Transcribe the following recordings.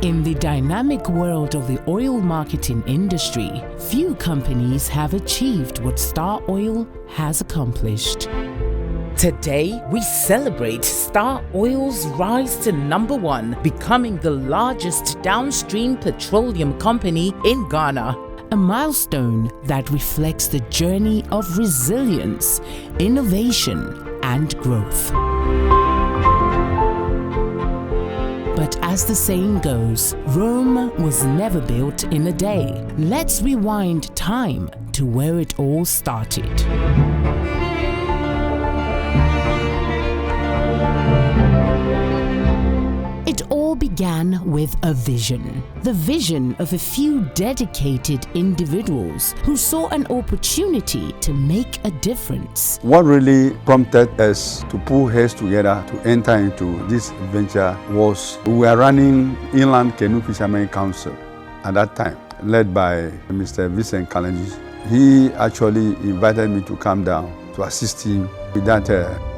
In the dynamic world of the oil marketing industry, few companies have achieved what Staroil has accomplished. Today, we celebrate Staroil's rise to #1, becoming the largest downstream petroleum company in Ghana. A milestone that reflects the journey of resilience, innovation, and growth. But as the saying goes, Rome was never built in a day. Let's rewind time to where it all started. It all began with a vision. The vision of a few dedicated individuals who saw an opportunity to make a difference. What really prompted us to pull heads together to enter into this venture was we were running Inland Canoe Fishermen Council at that time, led by Mr. Vincent Kalenji. He actually invited me to come down to assist him with that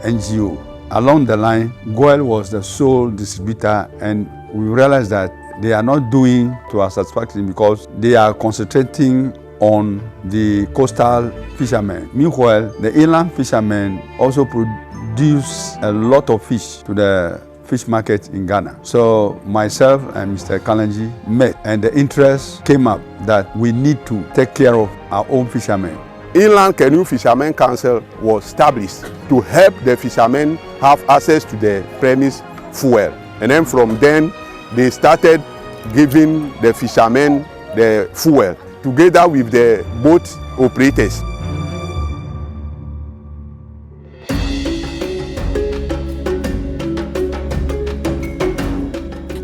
NGO. Along the line, Goel was the sole distributor, and we realized that they are not doing to our satisfaction because they are concentrating on the coastal fishermen. Meanwhile, the inland fishermen also produce a lot of fish to the fish market in Ghana. So myself and Mr. Kalenji met, and the interest came up that we need to take care of our own fishermen. Inland Canoe Fishermen Council was established to help the fishermen have access to the premise fuel. And then from then, they started giving the fishermen the fuel together with the boat operators.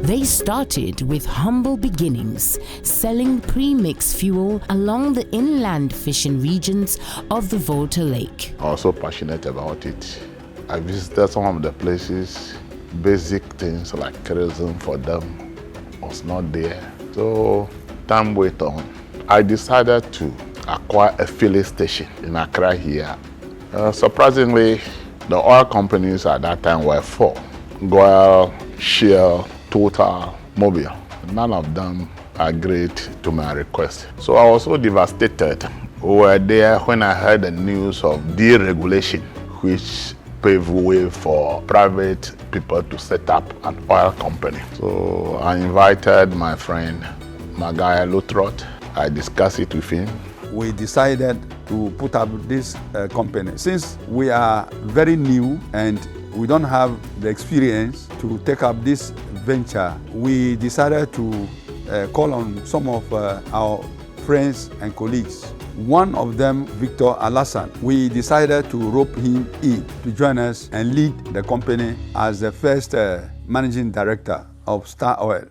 They started with humble beginnings, selling pre-mixed fuel along the inland fishing regions of the Volta Lake. I was so passionate about it. I visited some of the places, basic things like kerosene for them was not there. So time went on. I decided to acquire a filling station in Accra here. Surprisingly, the oil companies at that time were 4. Goel, Shell, Total, Mobil. None of them agreed to my request. So I was so devastated. We were there when I heard the news of deregulation, which paved way for private people to set up an oil company. So I invited my friend, Magaya Lutrot. I discussed it with him. We decided to put up this company. Since we are very new and we don't have the experience to take up this venture, we decided to call on some of our friends and colleagues. One of them, Victor Alassan, we decided to rope him in to join us and lead the company as the first managing director of Staroil.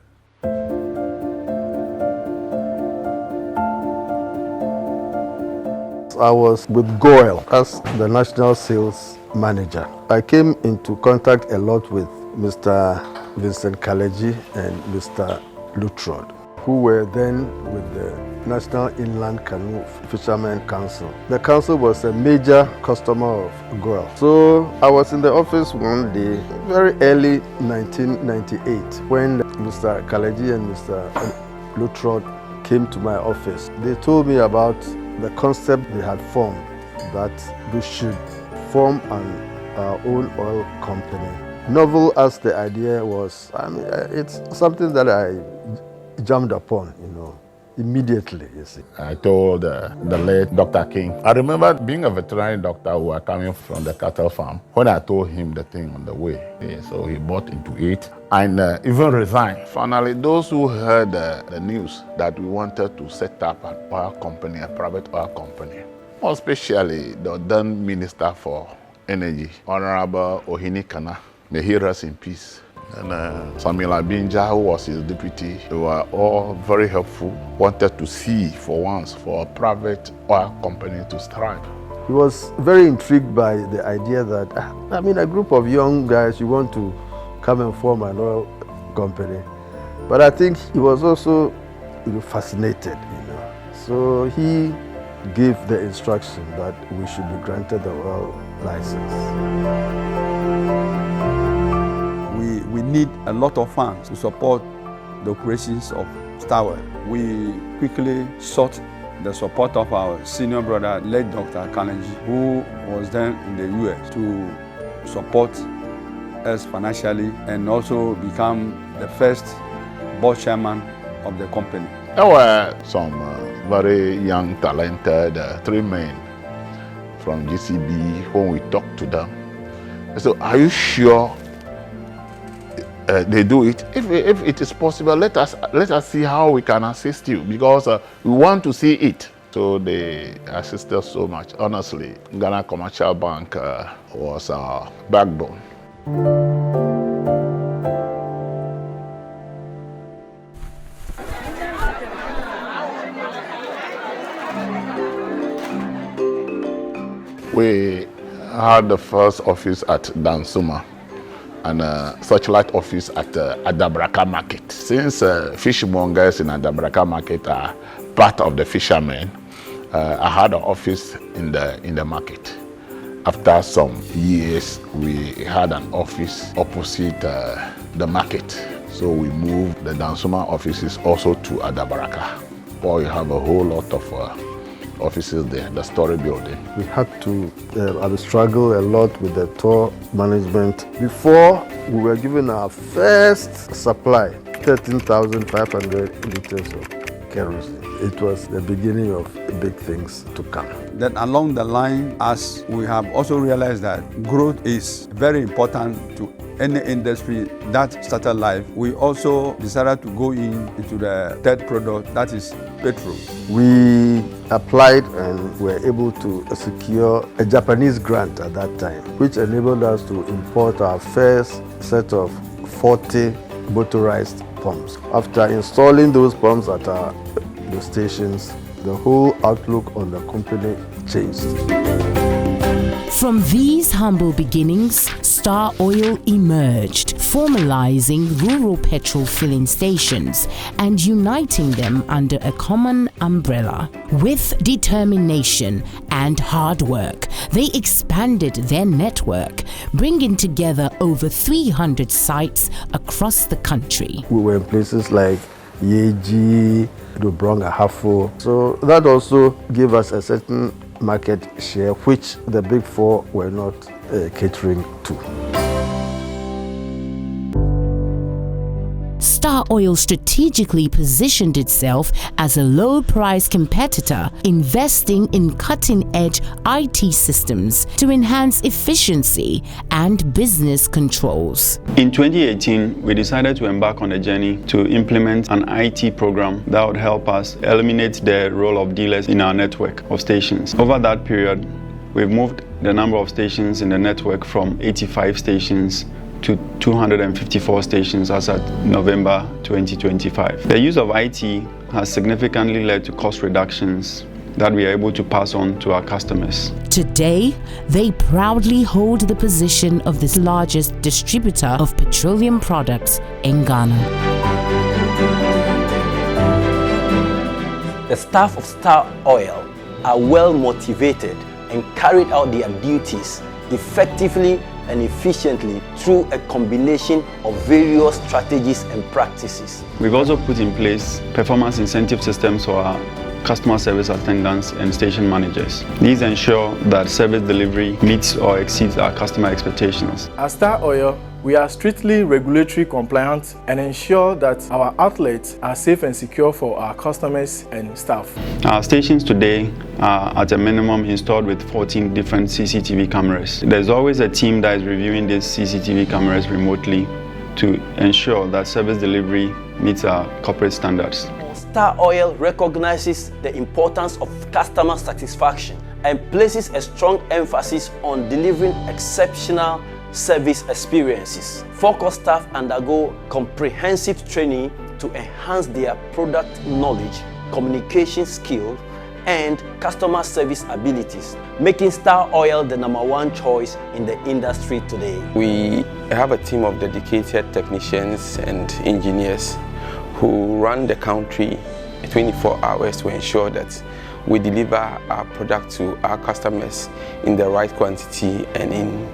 I was with Goel as the national sales manager. I came into contact a lot with Mr. Vincent Kalenji and Mr. Lutrod, who were then with the National Inland Canoe Fishermen Council. The council was a major customer of Goel. So I was in the office one day, very early 1998, when Mr. Kalenji and Mr. Lutrod came to my office. They told me about the concept they had formed, that we should form our own oil company. Novel as the idea was, it's something that I jumped upon, immediately, you see. I told the late Dr. King. I remember being a veterinary doctor who was coming from the cattle farm. When I told him the thing on the way, so he bought into it and even resigned. Finally, those who heard the news that we wanted to set up an oil company, a private oil company, more especially the then Minister for Energy, Honorable Ohini Kana, may he rest in peace. And Samuel Abinja, who was his deputy, they were all very helpful, wanted to see for once for a private oil company to thrive. He was very intrigued by the idea that, a group of young guys, you want to come and form an oil company. But I think he was also fascinated, So he gave the instruction that we should be granted the oil license. We need a lot of funds to support the operations of Staroil. We quickly sought the support of our senior brother, late Dr. Kaleji, who was then in the US, to support us financially and also become the first board chairman of the company. There were some very young, talented 3 men from GCB. When we talked to them, I said, "Are you sure they do it? If it is possible, let us see how we can assist you, because we want to see it." So they assisted us so much. Honestly, Ghana Commercial Bank was our backbone. We had the first office at Dansuma and a satellite office at Adabraka Market. Since fishmongers in Adabraka Market are part of the fishermen, I had an office in the market. After some years, we had an office opposite the market. So we moved the Dansuma offices also to Adabraka. Or you have a whole lot of offices there, the story building. We had to struggle a lot with the tour management. Before, we were given our first supply, 13,500 liters of kerosene. It was the beginning of big things to come. Then along the line, as we have also realized that growth is very important to any industry that started life, we also decided to go into the third product, that is petrol. We applied and were able to secure a Japanese grant at that time, which enabled us to import our first set of 40 motorized pumps. After installing those pumps at the stations, the whole outlook on the company changed. From these humble beginnings, Staroil emerged, formalizing rural petrol filling stations and uniting them under a common umbrella. With determination and hard work, they expanded their network, bringing together over 300 sites across the country. We were in places like Yeji, Dobronga, Hafo. So that also gave us a certain market share, which the big four were not catering to. Staroil strategically positioned itself as a low-price competitor, investing in cutting-edge IT systems to enhance efficiency and business controls. In 2018, we decided to embark on a journey to implement an IT program that would help us eliminate the role of dealers in our network of stations. Over that period, we've moved the number of stations in the network from 85 stations to 254 stations as at November 2025. The use of IT has significantly led to cost reductions that we are able to pass on to our customers. Today, they proudly hold the position of the largest distributor of petroleum products in Ghana. The staff of Staroil are well motivated and carried out their duties effectively and efficiently through a combination of various strategies and practices. We've also put in place performance incentive systems for our customer service attendants and station managers. These ensure that service delivery meets or exceeds our customer expectations. At Staroil, we are strictly regulatory compliant and ensure that our outlets are safe and secure for our customers and staff. Our stations today are at a minimum installed with 14 different CCTV cameras. There's always a team that is reviewing these CCTV cameras remotely to ensure that service delivery meets our corporate standards. Staroil recognizes the importance of customer satisfaction and places a strong emphasis on delivering exceptional service experiences. Focus staff undergo comprehensive training to enhance their product knowledge, communication skills, and customer service abilities, making Staroil the #1 choice in the industry today. We have a team of dedicated technicians and engineers who run the country 24 hours to ensure that we deliver our product to our customers in the right quantity and in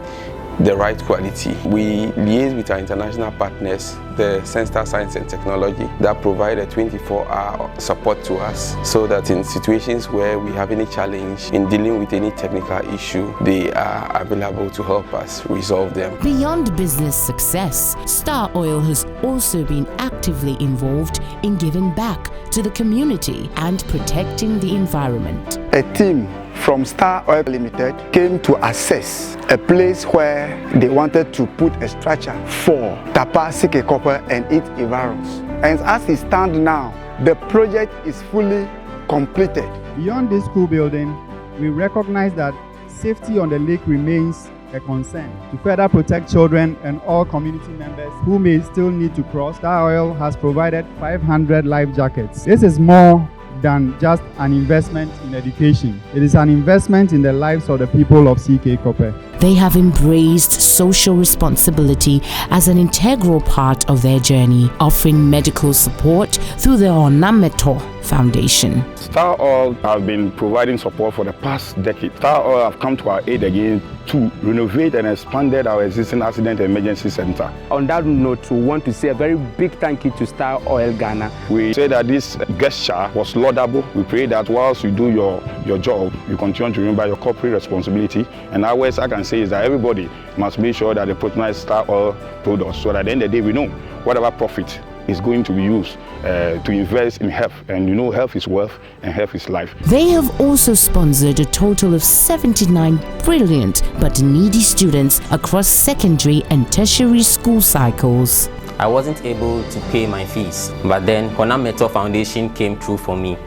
the right quality. We liaise with our international partners, the Center Science and Technology, that provide a 24-hour support to us, so that in situations where we have any challenge in dealing with any technical issue, they are available to help us resolve them. Beyond business success, Staroil has also been actively involved in giving back to the community and protecting the environment. A team from Staroil Limited came to assess a place where they wanted to put a structure for Tapa Sike Copper and its environs. And as it stands now, the project is fully completed. Beyond this school building, we recognize that safety on the lake remains a concern. To further protect children and all community members who may still need to cross, Staroil has provided 500 life jackets. This is more than just an investment in education. It is an investment in the lives of the people of CK Copper. They have embraced social responsibility as an integral part of their journey, offering medical support through the Onameto Foundation. Staroil have been providing support for the past decade. Staroil have come to our aid again to renovate and expanded our existing accident emergency center. On that note, we want to say a very big thank you to Staroil Ghana. We say that this gesture was laudable. We pray that whilst you do your job, you continue to remember your corporate responsibility. And our words I can say is that everybody must make sure that they patronize Staroil products, so that at the end of the day we know whatever profit is going to be used to invest in health. And you know, health is wealth and health is life. They have also sponsored a total of 79 brilliant but needy students across secondary and tertiary school cycles. I wasn't able to pay my fees, but then Onameto Foundation came through for me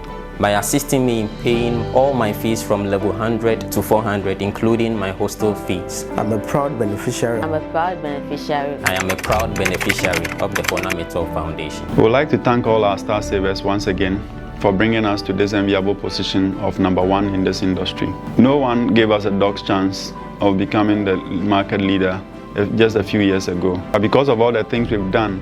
by assisting me in paying all my fees from level 100 to 400, including my hostel fees. I'm a proud beneficiary. I'm a proud beneficiary. I am a proud beneficiary of the Onameto Foundation. We would like to thank all our star savers once again for bringing us to this enviable position of #1 in this industry. No one gave us a dog's chance of becoming the market leader just a few years ago. But because of all the things we've done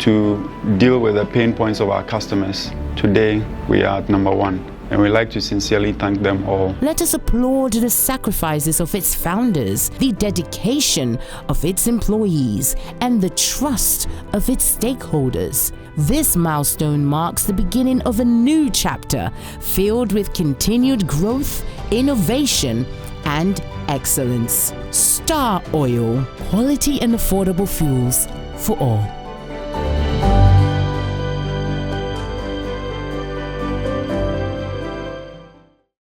to deal with the pain points of our customers, today we are at #1, and we'd like to sincerely thank them all. Let us applaud the sacrifices of its founders, the dedication of its employees, and the trust of its stakeholders. This milestone marks the beginning of a new chapter filled with continued growth, innovation, and excellence. Staroil, quality and affordable fuels for all.